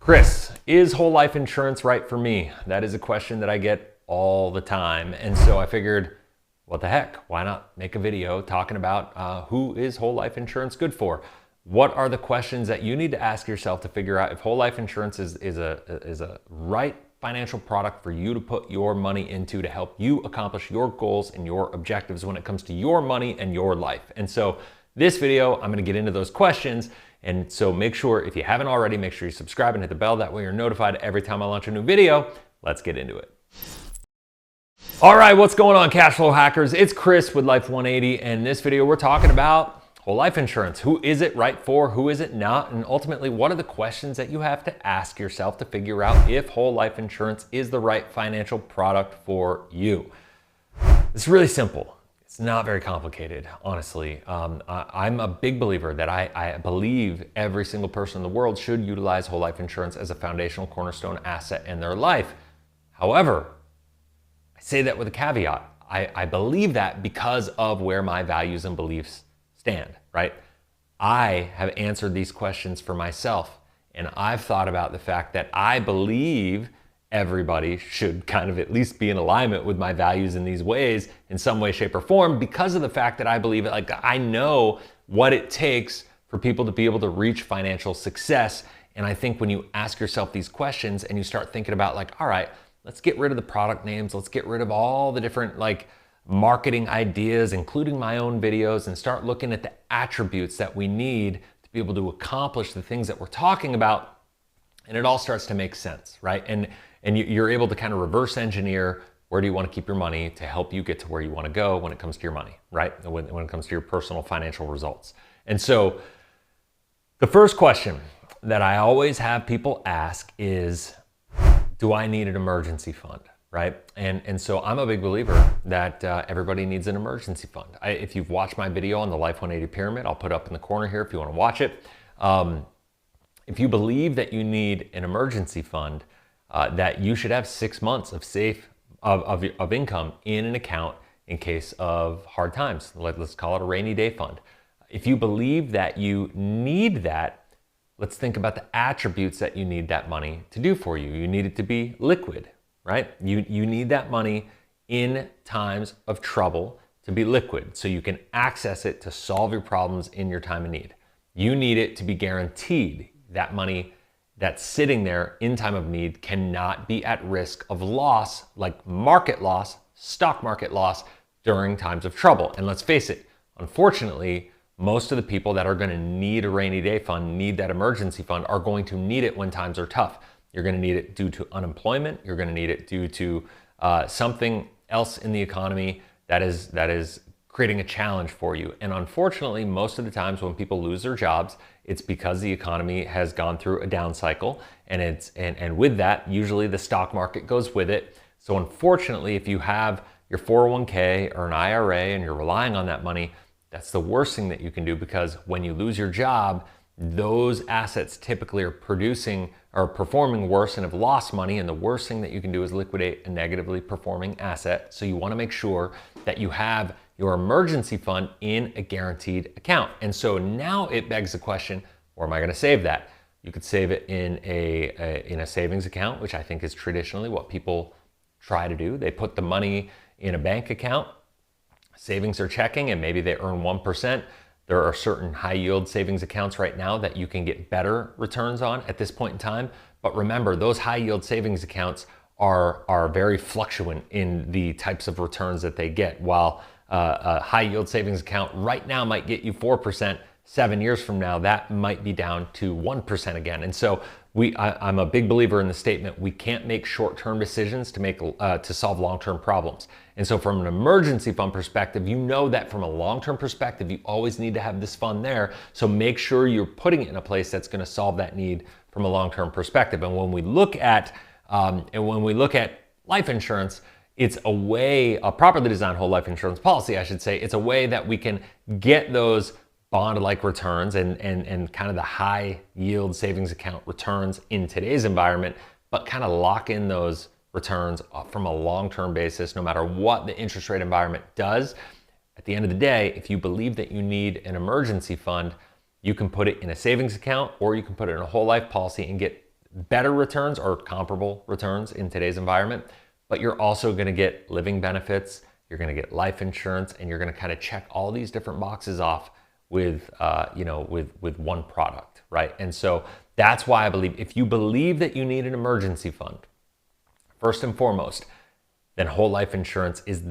Chris, is whole life insurance right for me? That is a question that I get all the time. And so I figured, what the heck? Why not make a video talking about who is whole life insurance good for? What are the questions that you need to ask yourself to figure out if whole life insurance is a right financial product for you to put your money into to help you accomplish your goals and your objectives when it comes to your money and your life. And so this video, I'm gonna get into those questions. And so make sure, if you haven't already, make sure you subscribe and hit the bell. That way you're notified every time I launch a new video. Let's get into it. All right, what's going on, Cashflow hackers? It's Chris with Life 180. And in this video, we're talking about whole life insurance. Who is it right for? Who is it not? And ultimately, what are the questions that you have to ask yourself to figure out if whole life insurance is the right financial product for you? It's really simple. It's not very complicated, honestly. I'm a big believer that I believe every single person in the world should utilize whole life insurance as a foundational cornerstone asset in their life. However, I say that with a caveat. I believe that because of where my values and beliefs stand, right? I have answered these questions for myself, and I've thought about the fact that I believe everybody should kind of at least be in alignment with my values in these ways in some way, shape, or form, because of the fact that I believe it. Like, I know what it takes for people to be able to reach financial success. And I think when you ask yourself these questions and you start thinking about, like, all right, let's get rid of the product names, let's get rid of all the different like marketing ideas, including my own videos, and start looking at the attributes that we need to be able to accomplish the things that we're talking about. And it all starts to make sense, right? And you're able to kind of reverse engineer where do you want to keep your money to help you get to where you want to go when it comes to your money, right? When it comes to your personal financial results. And so the first question that I always have people ask is, do I need an emergency fund, right? And so I'm a big believer that everybody needs an emergency fund. If you've watched my video on the Life 180 pyramid, I'll put up in the corner here if you want to watch it. If you believe that you need an emergency fund, that you should have 6 months of income in an account in case of hard times. Let's call it a rainy day fund. If you believe that you need that, let's think about the attributes that you need that money to do for you. You need it to be liquid, right? You need that money in times of trouble to be liquid so you can access it to solve your problems in your time of need. You need it to be guaranteed. That money that's sitting there in time of need cannot be at risk of loss, like market loss, stock market loss during times of trouble. And let's face it, unfortunately, most of the people that are going to need a rainy day fund, need that emergency fund, are going to need it when times are tough. You're going to need it due to unemployment. You're going to need it due to something else in the economy that is creating a challenge for you. And unfortunately, most of the times when people lose their jobs, it's because the economy has gone through a down cycle, and with that, usually the stock market goes with it. So unfortunately, if you have your 401k or an IRA and you're relying on that money, that's the worst thing that you can do, because when you lose your job, those assets typically are performing worse and have lost money. And the worst thing that you can do is liquidate a negatively performing asset. So you want to make sure that you have your emergency fund in a guaranteed account. And so now it begs the question, where am I going to save that? You could save it in a savings account, which I think is traditionally what people try to do. They put the money in a bank account, savings or checking, and maybe they earn 1%. There are certain high yield savings accounts right now that you can get better returns on at this point in time. But remember, those high yield savings accounts are very fluctuant in the types of returns that they get. While a high yield savings account right now might get you 4%, 7 years from now, that might be down to 1% again. And so I'm a big believer in the statement, we can't make short-term decisions to solve long-term problems. And so from an emergency fund perspective, you know that from a long-term perspective, you always need to have this fund there. So make sure you're putting it in a place that's going to solve that need from a long-term perspective. And when we look at life insurance, it's a properly designed whole life insurance policy, I should say. It's a way that we can get those bond-like returns and kind of the high yield savings account returns in today's environment, but kind of lock in those returns from a long-term basis, no matter what the interest rate environment does. At the end of the day, if you believe that you need an emergency fund, you can put it in a savings account, or you can put it in a whole life policy and get better returns or comparable returns in today's environment, but you're also going to get living benefits, you're going to get life insurance, and you're going to kind of check all these different boxes off with with one product, right? And so that's why I believe if you believe that you need an emergency fund, first and foremost, then whole life insurance is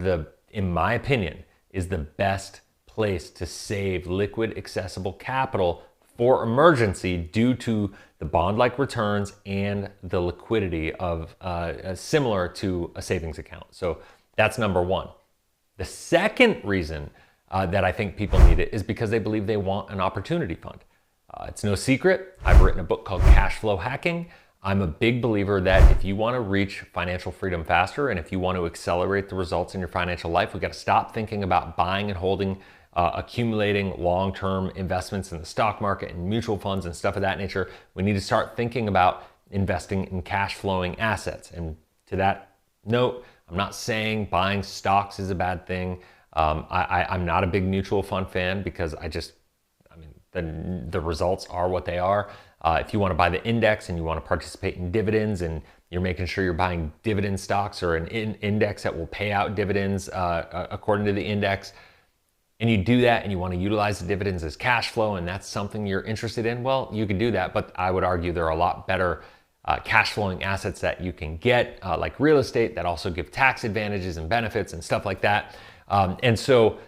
in my opinion, is the best place to save liquid accessible capital for emergency due to the bond-like returns and the liquidity of similar to a savings account. So that's number one. The second reason that I think people need it is because they believe they want an opportunity fund. It's no secret, I've written a book called Cashflow Hacking. I'm a big believer that if you want to reach financial freedom faster and if you want to accelerate the results in your financial life, we got to stop thinking about buying and holding, accumulating long-term investments in the stock market and mutual funds and stuff of that nature. We need to start thinking about investing in cash flowing assets. And to that note, I'm not saying buying stocks is a bad thing. I'm not a big mutual fund fan because the results are what they are. If you want to buy the index and you want to participate in dividends and you're making sure you're buying dividend stocks or an index that will pay out dividends according to the index, and you do that and you want to utilize the dividends as cash flow and that's something you're interested in, well, you can do that. But I would argue there are a lot better cash flowing assets that you can get, like real estate, that also give tax advantages and benefits and stuff like that. And so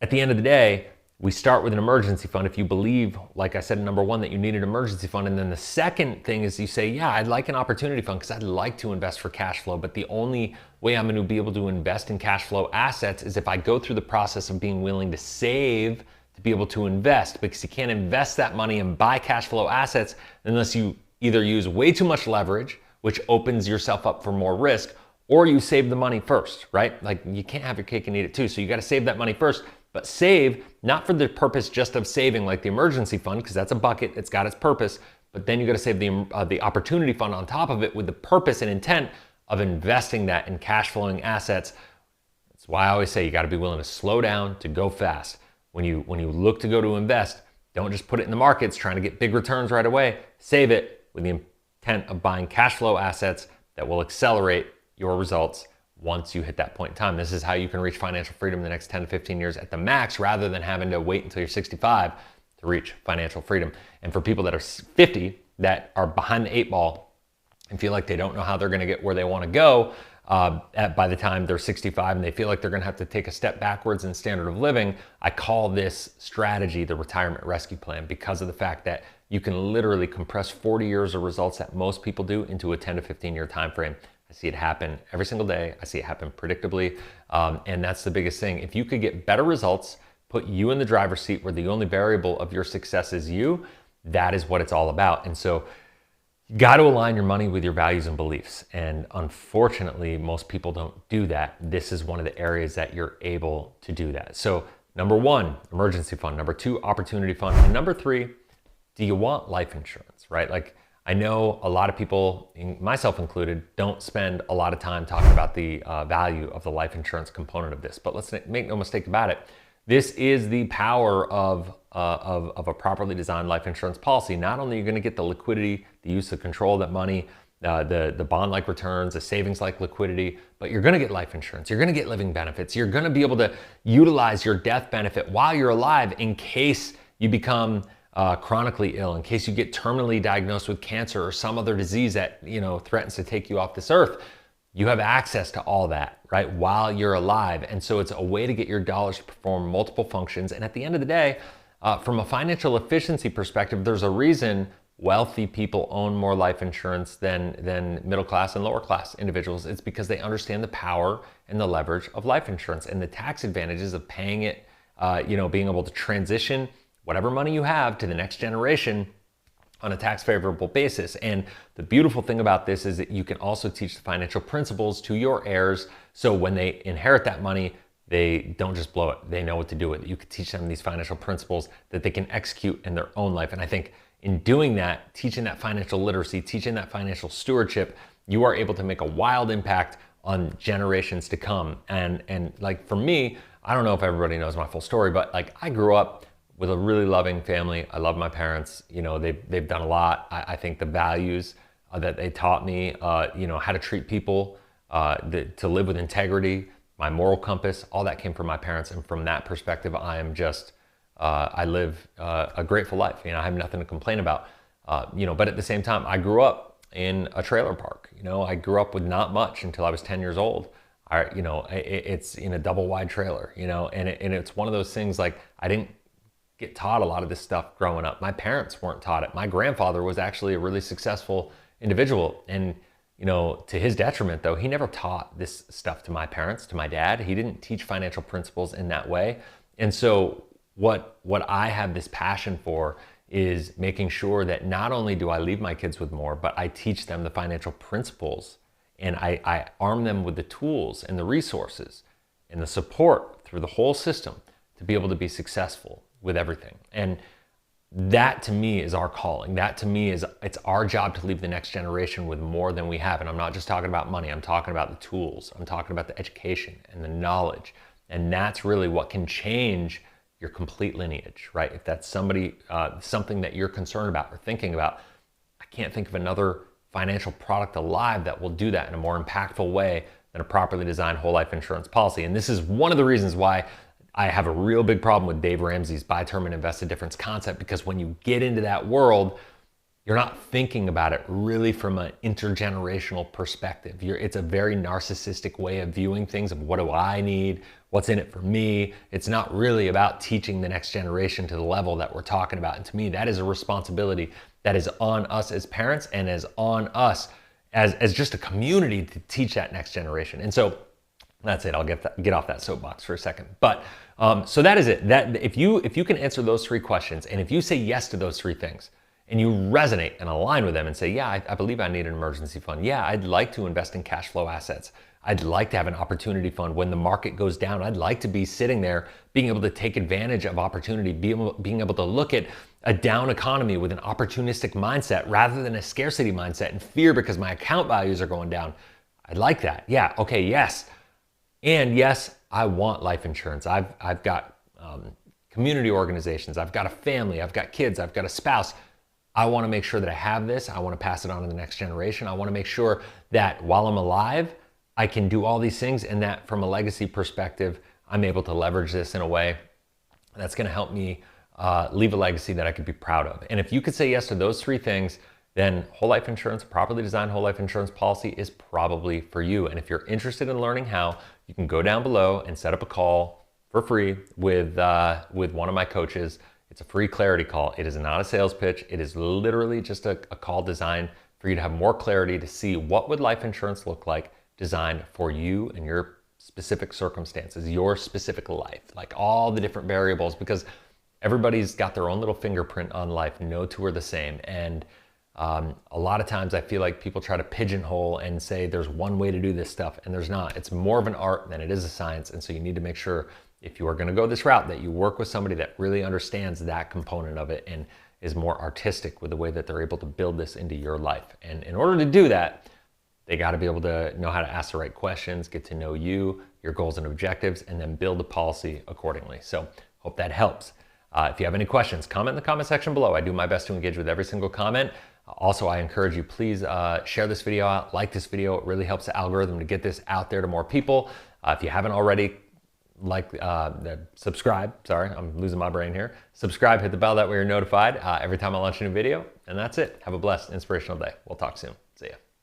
at the end of the day, we start with an emergency fund if you believe, like I said, number one, that you need an emergency fund. And then the second thing is you say, yeah, I'd like an opportunity fund because I'd like to invest for cash flow. But the only way I'm going to be able to invest in cash flow assets is if I go through the process of being willing to save to be able to invest, because you can't invest that money and buy cash flow assets unless you either use way too much leverage, which opens yourself up for more risk, or you save the money first, right? Like you can't have your cake and eat it too. So you got to save that money first. But save, not for the purpose just of saving like the emergency fund, because that's a bucket, it's got its purpose, but then you got to save the opportunity fund on top of it with the purpose and intent of investing that in cash flowing assets. That's why I always say you got to be willing to slow down to go fast. When you look to go to invest, don't just put it in the markets trying to get big returns right away. Save it with the intent of buying cash flow assets that will accelerate your results once you hit that point in time. This is how you can reach financial freedom in the next 10 to 15 years at the max, rather than having to wait until you're 65 to reach financial freedom. And for people that are 50 that are behind the 8 ball and feel like they don't know how they're going to get where they want to go by the time they're 65, and they feel like they're going to have to take a step backwards in standard of living, I call this strategy the retirement rescue plan, because of the fact that you can literally compress 40 years of results that most people do into a 10 to 15 year time frame. I see it happen every single day. I see it happen predictably. And that's the biggest thing. If you could get better results, put you in the driver's seat where the only variable of your success is you, that is what it's all about. And so you got to align your money with your values and beliefs. And unfortunately, most people don't do that. This is one of the areas that you're able to do that. So number one, emergency fund. Number two, opportunity fund. And number three, do you want life insurance, right? Like, I know a lot of people, myself included, don't spend a lot of time talking about the value of the life insurance component of this. But let's make no mistake about it. This is the power of a properly designed life insurance policy. Not only are you going to get the liquidity, the use of control of that money, the bond-like returns, the savings-like liquidity, but you're going to get life insurance. You're going to get living benefits. You're going to be able to utilize your death benefit while you're alive in case you become chronically ill, in case you get terminally diagnosed with cancer or some other disease that threatens to take you off this earth. You have access to all that, right, while you're alive. And so it's a way to get your dollars to perform multiple functions. And at the end of the day, from a financial efficiency perspective, there's a reason wealthy people own more life insurance than middle class and lower class individuals. It's because they understand the power and the leverage of life insurance and the tax advantages of paying it, being able to transition whatever money you have to the next generation on a tax favorable basis. And the beautiful thing about this is that you can also teach the financial principles to your heirs. So when they inherit that money, they don't just blow it. They know what to do with it. You can teach them these financial principles that they can execute in their own life. And I think in doing that, teaching that financial literacy, teaching that financial stewardship, you are able to make a wild impact on generations to come. And like for me, I don't know if everybody knows my full story, but like I grew up with a really loving family. I love my parents. They've done a lot. I think the values that they taught me, how to treat people, to live with integrity, my moral compass, all that came from my parents. And from that perspective, I am just, I live a grateful life. I have nothing to complain about. But at the same time, I grew up in a trailer park. I grew up with not much until I was 10 years old. It's in a double wide trailer, and it's one of those things, like, I didn't get taught a lot of this stuff growing up. My parents weren't taught it. My grandfather was actually a really successful individual, and to his detriment, though, he never taught this stuff to my parents, to my dad. He didn't teach financial principles in that way. And so what I have this passion for is making sure that not only do I leave my kids with more, but I teach them the financial principles, and I arm them with the tools and the resources and the support through the whole system to be able to be successful with everything. And that, to me, is our calling. That, to me, it's our job to leave the next generation with more than we have. And I'm not just talking about money. I'm talking about the tools. I'm talking about the education and the knowledge. And that's really what can change your complete lineage, right? If that's something that you're concerned about or thinking about, I can't think of another financial product alive that will do that in a more impactful way than a properly designed whole life insurance policy. And this is one of the reasons why I have a real big problem with Dave Ramsey's buy term and invest a difference concept, because when you get into that world, you're not thinking about it really from an intergenerational perspective. It's a very narcissistic way of viewing things, of what do I need, what's in it for me. It's not really about teaching the next generation to the level that we're talking about. And to me, that is a responsibility that is on us as parents, and is on us as just a community to teach that next generation. And so that's it. I'll get off that soapbox for a second. But so that is it. That if you can answer those three questions, and if you say yes to those three things, and you resonate and align with them and say, yeah, I believe I need an emergency fund. Yeah, I'd like to invest in cash flow assets. I'd like to have an opportunity fund when the market goes down. I'd like to be sitting there being able to take advantage of opportunity, being able to look at a down economy with an opportunistic mindset rather than a scarcity mindset and fear because my account values are going down. I'd like that. Yeah, okay, yes. And yes, I want life insurance. I've got community organizations. I've got a family. I've got kids. I've got a spouse. I want to make sure that I have this. I want to pass it on to the next generation. I want to make sure that while I'm alive, I can do all these things, and that from a legacy perspective, I'm able to leverage this in a way that's going to help me leave a legacy that I could be proud of. And if you could say yes to those three things, then whole life insurance, properly designed whole life insurance policy is probably for you. And if you're interested in learning how, you can go down below and set up a call for free with one of my coaches. It's a free clarity call. It is not a sales pitch. It is literally just a call designed for you to have more clarity to see what would life insurance look like designed for you and your specific circumstances, your specific life, like all the different variables, because everybody's got their own little fingerprint on life. No two are the same. And a lot of times I feel like people try to pigeonhole and say there's one way to do this stuff, and there's not. It's more of an art than it is a science. And so you need to make sure, if you are going to go this route, that you work with somebody that really understands that component of it and is more artistic with the way that they're able to build this into your life. And in order to do that, they got to be able to know how to ask the right questions, get to know you, your goals and objectives, and then build a policy accordingly. So hope that helps. If you have any questions, comment in the comment section below. I do my best to engage with every single comment. Also, I encourage you, please share this video out, like this video. It really helps the algorithm to get this out there to more people. If you haven't already, subscribe. Sorry, I'm losing my brain here. Subscribe, hit the bell, that way you're notified every time I launch a new video. And that's it. Have a blessed, inspirational day. We'll talk soon. See ya.